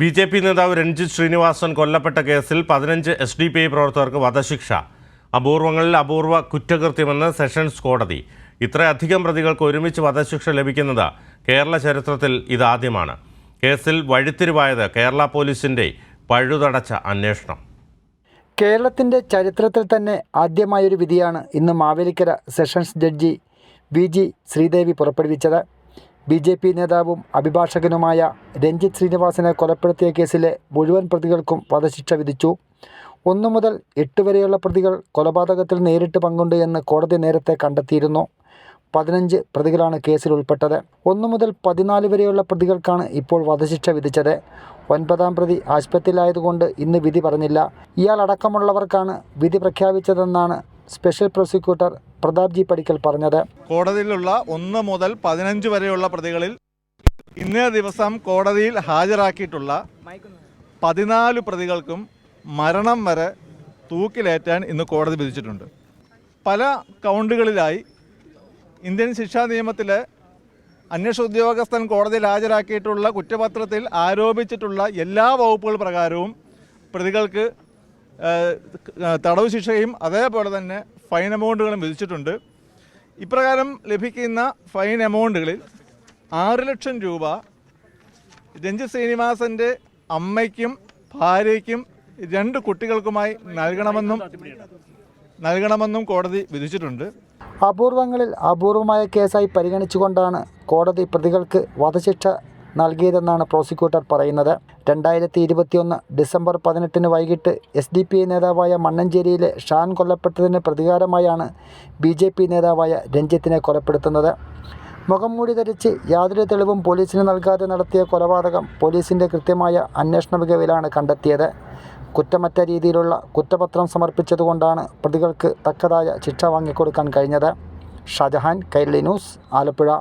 BJP. നേതാവ് രഞ്ജിത്ത് ശ്രീനിവാസൻ കൊല്ലപ്പെട്ട കേസിൽ 15 എസ്.ഡി.പി.ഐ പ്രവർത്തകർക്ക് വധശിക്ഷ. അപൂർവങ്ങളിൽ അപൂർവ കുറ്റകൃത്യമെന്ന് സെഷൻസ് കോടതി. ഇത്രയധികം പ്രതികൾക്ക് ഒരുമിച്ച് വധശിക്ഷ ലഭിക്കുന്നത് കേരള ചരിത്രത്തിൽ ഇതാദ്യമാണ്. കേസിൽ വഴിത്തിരിവായത് കേരള പോലീസിന്റെ പഴുതടച്ച അന്വേഷണം. കേരളത്തിൻ്റെ ചരിത്രത്തിൽ തന്നെ ആദ്യമായൊരു വിധിയാണ് ഇന്ന് മാവേലിക്കര സെഷൻസ് ജഡ്ജി വി.ജി. ശ്രീദേവി പുറപ്പെടുവിച്ചത്. ബി.ജെ.പി. നേതാവും അഭിഭാഷകനുമായ രഞ്ജിത്ത് ശ്രീനിവാസനെ കൊലപ്പെടുത്തിയ കേസിലെ മുഴുവൻ പ്രതികൾക്കും വധശിക്ഷ വിധിച്ചു. 1 മുതൽ 8 വരെയുള്ള പ്രതികൾ കൊലപാതകത്തിൽ നേരിട്ട് പങ്കുണ്ട് എന്ന് കോടതി നേരത്തെ കണ്ടെത്തിയിരുന്നു. 15 പ്രതികളാണ് കേസിൽ ഉൾപ്പെട്ടത്. 1 മുതൽ 14 വരെയുള്ള പ്രതികൾക്കാണ് ഇപ്പോൾ വധശിക്ഷ വിധിച്ചത്. 9ാം പ്രതി ആശുപത്രിയിലായതുകൊണ്ട് ഇന്ന് വിധി പറഞ്ഞില്ല. ഇയാളടക്കമുള്ളവർക്കാണ് വിധി പ്രഖ്യാപിച്ചതെന്നാണ് സ്പെഷ്യൽ പ്രോസിക്യൂട്ടർ പ്രതാപ് ജി പടിക്കൽ പറഞ്ഞത്. കോടതിയിലുള്ള 1 മുതൽ 15 വരെയുള്ള പ്രതികളിൽ ഇന്നേ ദിവസം കോടതിയിൽ ഹാജരാക്കിയിട്ടുള്ള 14 പ്രതികൾക്കും മരണം വരെ തൂക്കിലേറ്റാൻ ഇന്ന് കോടതി വിധിച്ചിട്ടുണ്ട്. പല കൗണ്ടുകളിലായി ഇന്ത്യൻ ശിക്ഷാ നിയമത്തിലെ അന്വേഷണ ഉദ്യോഗസ്ഥൻ കോടതിയിൽ ഹാജരാക്കിയിട്ടുള്ള കുറ്റപത്രത്തിൽ ആരോപിച്ചിട്ടുള്ള എല്ലാ വകുപ്പുകൾ പ്രകാരവും പ്രതികൾക്ക് തടവ് ശിക്ഷയും അതേപോലെ തന്നെ ഫൈൻ എമൗണ്ടുകളും വിധിച്ചിട്ടുണ്ട്. ഇപ്രകാരം ലഭിക്കുന്ന ഫൈൻ എമൗണ്ടുകളിൽ 6 ലക്ഷം രൂപ രഞ്ജിത്ത് ശ്രീനിവാസൻ്റെ അമ്മയ്ക്കും ഭാര്യയ്ക്കും 2 കുട്ടികൾക്കുമായി നൽകണമെന്നും കോടതി വിധിച്ചിട്ടുണ്ട്. അപൂർവങ്ങളിൽ അപൂർവമായ കേസായി പരിഗണിച്ചുകൊണ്ടാണ് കോടതി പ്രതികൾക്ക് വധശിക്ഷ നൽകിയതെന്നാണ് പ്രോസിക്യൂട്ടർ പറയുന്നത്. 2021 ഡിസംബർ 18 വൈകിട്ട് എസ്.ഡി.പി.ഐ നേതാവായ മണ്ണഞ്ചേരിയിലെ ഷാൻ കൊല്ലപ്പെട്ടതിന് പ്രതികാരമായാണ് ബി.ജെ.പി. നേതാവായ രഞ്ജിത്തിനെ കൊലപ്പെടുത്തുന്നത്. മുഖം മൂടി ധരിച്ച് യാതൊരു തെളിവും പോലീസിന് നൽകാതെ നടത്തിയ കൊലപാതകം പോലീസിൻ്റെ കൃത്യമായ അന്വേഷണ മികവിലാണ് കണ്ടെത്തിയത്. കുറ്റമറ്റ രീതിയിലുള്ള കുറ്റപത്രം സമർപ്പിച്ചതുകൊണ്ടാണ് പ്രതികൾക്ക് തക്കതായ ശിക്ഷ വാങ്ങിക്കൊടുക്കാൻ കഴിഞ്ഞത്. ഷാജഹാൻ, കൈരളി ന്യൂസ്, ആലപ്പുഴ.